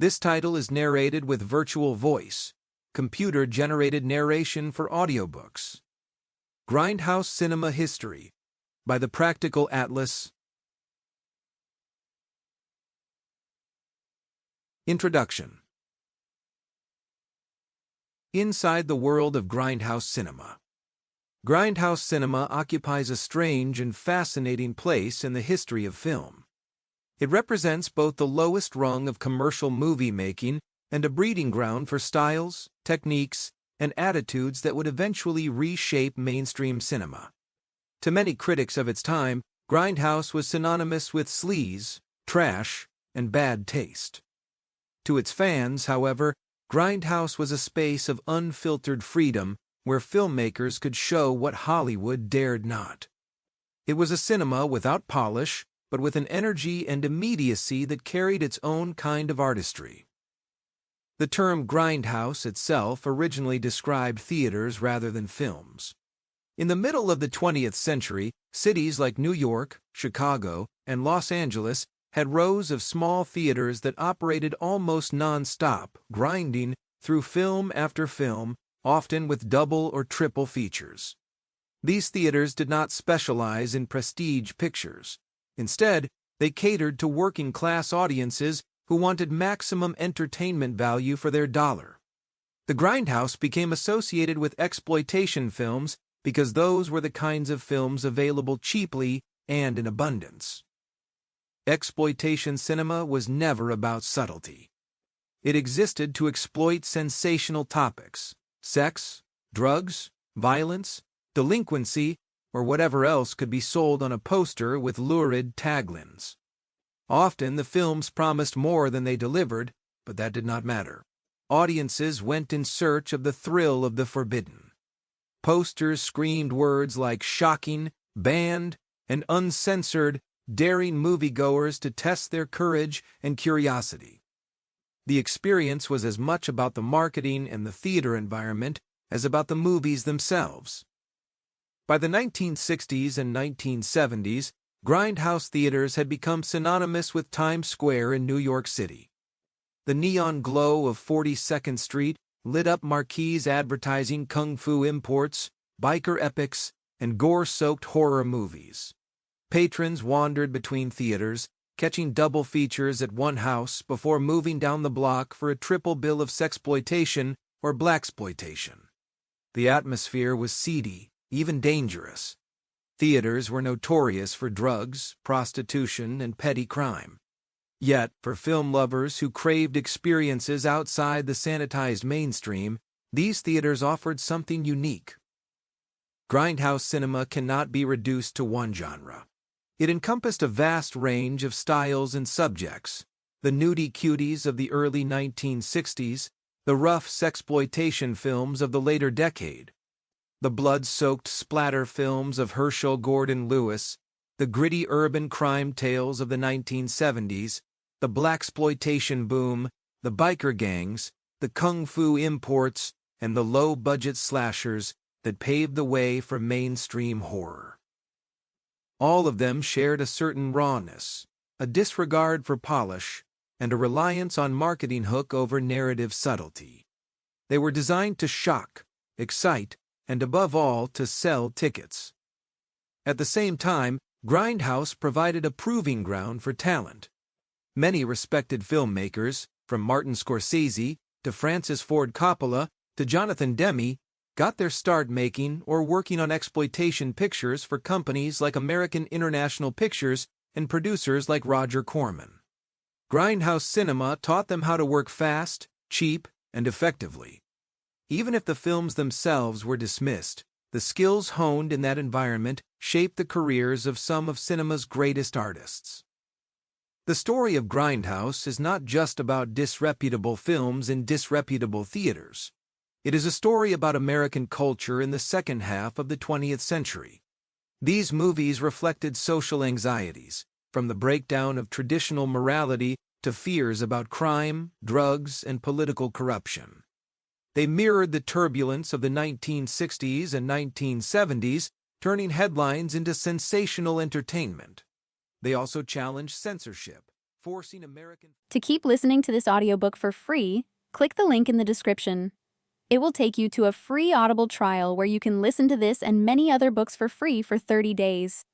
This title is narrated with virtual voice, computer-generated narration for audiobooks. Grindhouse Cinema History by the Practical Atlas. Introduction. Inside the world of Grindhouse Cinema. Grindhouse Cinema occupies a strange and fascinating place in the history of film. It represents both the lowest rung of commercial movie making and a breeding ground for styles, techniques, and attitudes that would eventually reshape mainstream cinema. To many critics of its time, Grindhouse was synonymous with sleaze, trash, and bad taste. To its fans, however, Grindhouse was a space of unfiltered freedom where filmmakers could show what Hollywood dared not. It was a cinema without polish, but with an energy and immediacy that carried its own kind of artistry. The term grindhouse itself originally described theaters rather than films. In the middle of the 20th century, cities like New York, Chicago, and Los Angeles had rows of small theaters that operated almost non-stop, grinding through film after film, often with double or triple features. These theaters did not specialize in prestige pictures. Instead, they catered to working-class audiences who wanted maximum entertainment value for their dollar. The grindhouse became associated with exploitation films because those were the kinds of films available cheaply and in abundance. Exploitation cinema was never about subtlety. It existed to exploit sensational topics: sex, drugs, violence, delinquency, or whatever else could be sold on a poster with lurid taglines. Often the films promised more than they delivered, but that did not matter. Audiences went in search of the thrill of the forbidden. Posters screamed words like shocking, banned, and uncensored, daring moviegoers to test their courage and curiosity. The experience was as much about the marketing and the theater environment as about the movies themselves. By the 1960s and 1970s, grindhouse theaters had become synonymous with Times Square in New York City. The neon glow of 42nd Street lit up marquees advertising kung fu imports, biker epics, and gore-soaked horror movies. Patrons wandered between theaters, catching double features at one house before moving down the block for a triple bill of sexploitation or blaxploitation. The atmosphere was seedy, even dangerous. Theaters were notorious for drugs, prostitution, and petty crime. Yet, for film lovers who craved experiences outside the sanitized mainstream, these theaters offered something unique. Grindhouse cinema cannot be reduced to one genre. It encompassed a vast range of styles and subjects: the nudie cuties of the early 1960s, the rough sexploitation films of the later decade, the blood-soaked splatter films of Herschel Gordon Lewis, the gritty urban crime tales of the 1970s, the blaxploitation boom, the biker gangs, the kung fu imports, and the low-budget slashers that paved the way for mainstream horror. All of them shared a certain rawness, a disregard for polish, and a reliance on marketing hook over narrative subtlety. They were designed to shock, excite, and above all, to sell tickets. At the same time, grindhouse provided a proving ground for talent. Many respected filmmakers, from Martin Scorsese to Francis Ford Coppola to Jonathan Demme, got their start making or working on exploitation pictures for companies like American International Pictures and producers like Roger Corman. Grindhouse cinema taught them how to work fast, cheap, and effectively. Even if the films themselves were dismissed, the skills honed in that environment shaped the careers of some of cinema's greatest artists. The story of Grindhouse is not just about disreputable films in disreputable theaters. It is a story about American culture in the second half of the 20th century. These movies reflected social anxieties, from the breakdown of traditional morality to fears about crime, drugs, and political corruption. They mirrored the turbulence of the 1960s and 1970s, turning headlines into sensational entertainment. They also challenged censorship, forcing American... To keep listening to this audiobook for free, click the link in the description. It will take you to a free Audible trial where you can listen to this and many other books for free for 30 days.